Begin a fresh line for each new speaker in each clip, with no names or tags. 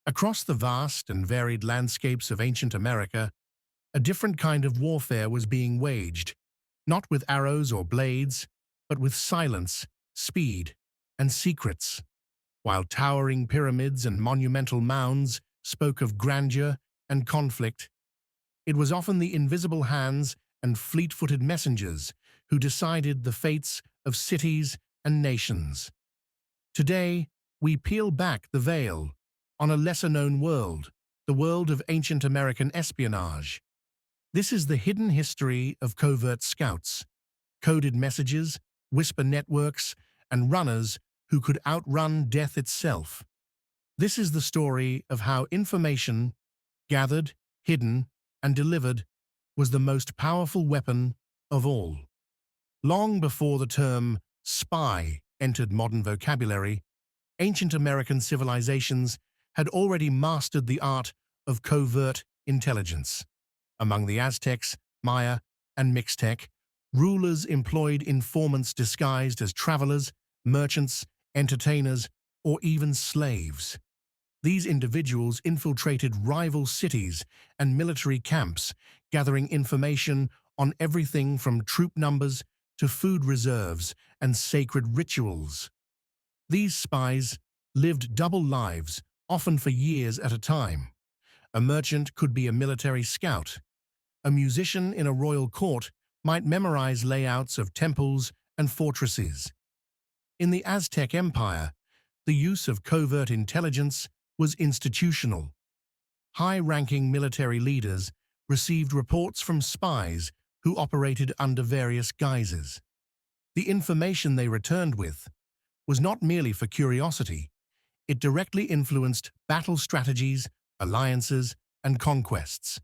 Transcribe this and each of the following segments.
Across the vast and varied landscapes of ancient America, a different kind of warfare was being waged, not with arrows or blades, but with silence, speed, and secrets. While towering pyramids and monumental mounds spoke of grandeur and conflict, it was often the invisible hands and fleet-footed messengers who decided the fates of cities and nations. Today, we peel back the veil on a lesser-known world, the world of ancient American espionage. This is the hidden history of covert scouts, coded messages, whisper networks, and runners who could outrun death itself. This is the story of how information, gathered, hidden, and delivered, was the most powerful weapon of all. Long before the term spy entered modern vocabulary, ancient American civilizations had already mastered the art of covert intelligence. Among the Aztecs, Maya, and Mixtec, rulers employed informants disguised as travelers, merchants, entertainers, or even slaves. These individuals infiltrated rival cities and military camps, gathering information on everything from troop numbers to food reserves and sacred rituals. These spies lived double lives, often for years at a time. A merchant could be a military scout. A musician in a royal court might memorize layouts of temples and fortresses. In the Aztec Empire, the use of covert intelligence was institutional. High-ranking military leaders received reports from spies who operated under various guises. The information they returned with was not merely for curiosity. It directly influenced battle strategies, alliances, and conquests.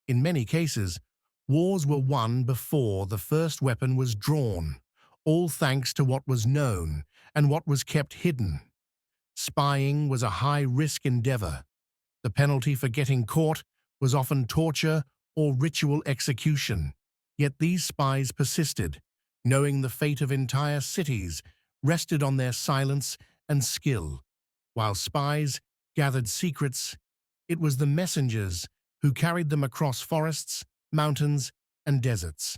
In many cases, wars were won before the first weapon was drawn, all thanks to what was known and what was kept hidden. Spying was a high-risk endeavor. The penalty for getting caught was often torture or ritual execution. Yet these spies persisted, knowing the fate of entire cities rested on their silence and skill. While spies gathered secrets, it was the messengers who carried them across forests, mountains, and deserts.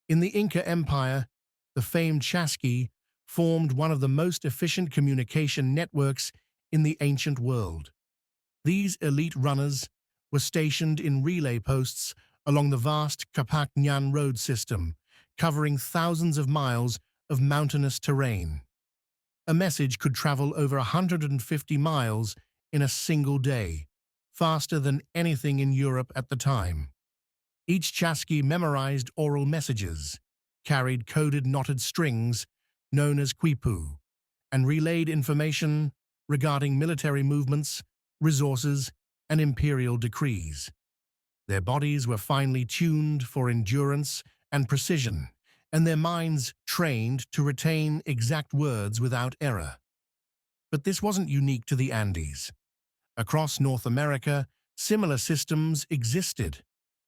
In the Inca Empire, the famed Chasqui formed one of the most efficient communication networks in the ancient world. These elite runners were stationed in relay posts along the vast Capacñan road system, covering thousands of miles of mountainous terrain. A message could travel over 150 miles in a single day, faster than anything in Europe at the time. Each Chasqui memorized oral messages, carried coded knotted strings known as quipu, and relayed information regarding military movements, resources, and imperial decrees. Their bodies were finely tuned for endurance and precision, and their minds trained to retain exact words without error. But this wasn't unique to the Andes. Across North America, similar systems existed.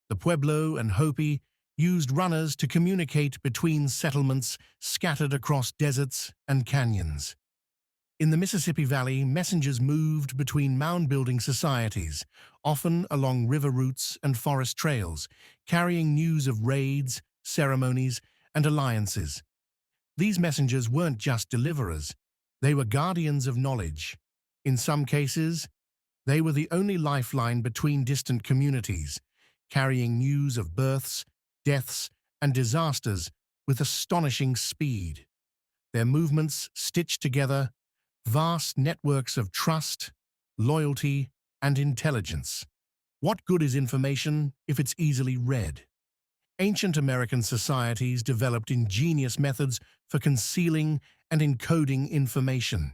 The Pueblo and Hopi used runners to communicate between settlements scattered across deserts and canyons. In the Mississippi Valley, messengers moved between mound-building societies, often along river routes and forest trails, carrying news of raids, ceremonies, and alliances. These messengers weren't just deliverers, they were guardians of knowledge. In some cases, they were the only lifeline between distant communities, carrying news of births, deaths, and disasters with astonishing speed. Their movements stitched together vast networks of trust, loyalty, and intelligence. What good is information if it's easily read? Ancient American societies developed ingenious methods for concealing and encoding information.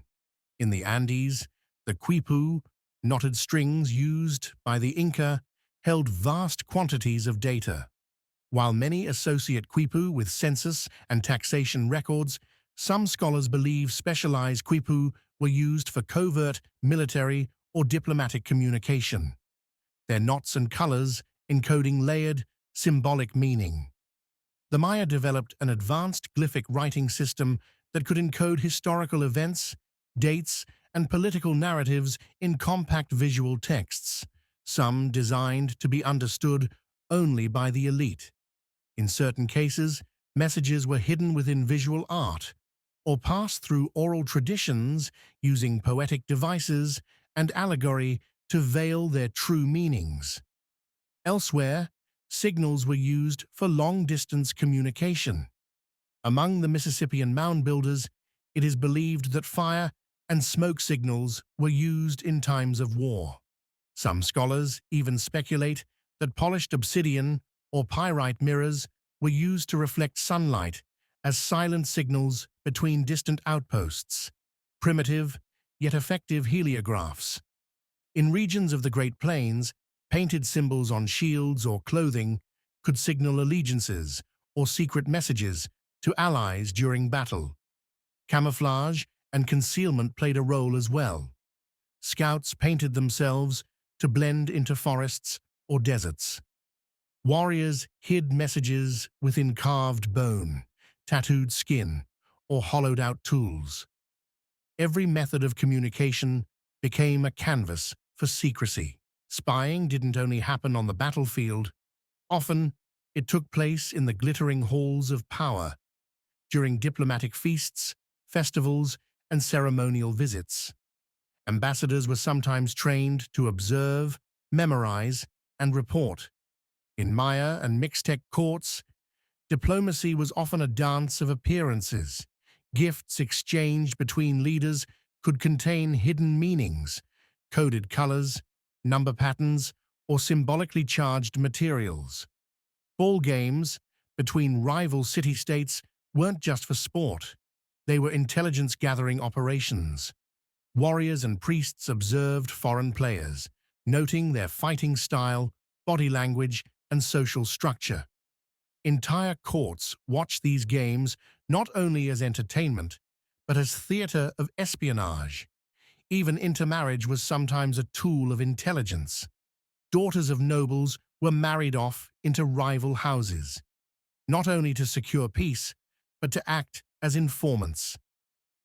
In the Andes, the quipu, knotted strings used by the Inca, held vast quantities of data. While many associate quipu with census and taxation records, some scholars believe specialized quipu were used for covert, military, or diplomatic communication. Their knots and colors encoding layered, symbolic meaning. The Maya developed an advanced glyphic writing system that could encode historical events, dates, and political narratives in compact visual texts, some designed to be understood only by the elite. In certain cases, messages were hidden within visual art or passed through oral traditions using poetic devices and allegory to veil their true meanings. Elsewhere, signals were used for long-distance communication. Among the Mississippian mound builders, it is believed that fire and smoke signals were used in times of war. Some scholars even speculate that polished obsidian or pyrite mirrors were used to reflect sunlight as silent signals between distant outposts, primitive yet effective heliographs. In regions of the Great Plains, painted symbols on shields or clothing could signal allegiances or secret messages to allies during battle. Camouflage and concealment played a role as well. Scouts painted themselves to blend into forests or deserts. Warriors hid messages within carved bone, tattooed skin, or hollowed-out tools. Every method of communication became a canvas for secrecy. Spying didn't only happen on the battlefield. Often, it took place in the glittering halls of power, during diplomatic feasts, festivals, and ceremonial visits. Ambassadors were sometimes trained to observe, memorize, and report. In Maya and Mixtec courts, diplomacy was often a dance of appearances. Gifts exchanged between leaders could contain hidden meanings, coded colors, number patterns, or symbolically charged materials. Ball games between rival city-states weren't just for sport. They were intelligence-gathering operations. Warriors and priests observed foreign players, noting their fighting style, body language, and social structure. Entire courts watched these games not only as entertainment, but as theater of espionage. Even intermarriage was sometimes a tool of intelligence. Daughters of nobles were married off into rival houses, not only to secure peace, but to act as informants.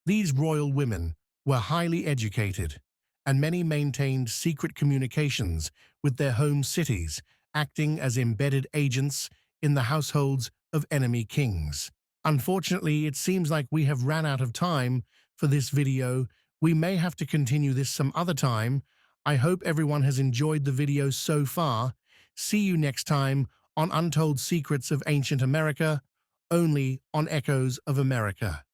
These royal women were highly educated, and many maintained secret communications with their home cities, acting as embedded agents in the households of enemy kings. Unfortunately, it seems like we have ran out of time for this video. We may have to continue this some other time. I hope everyone has enjoyed the video so far. See you next time on Untold Secrets of Ancient America, only on Echoes of America.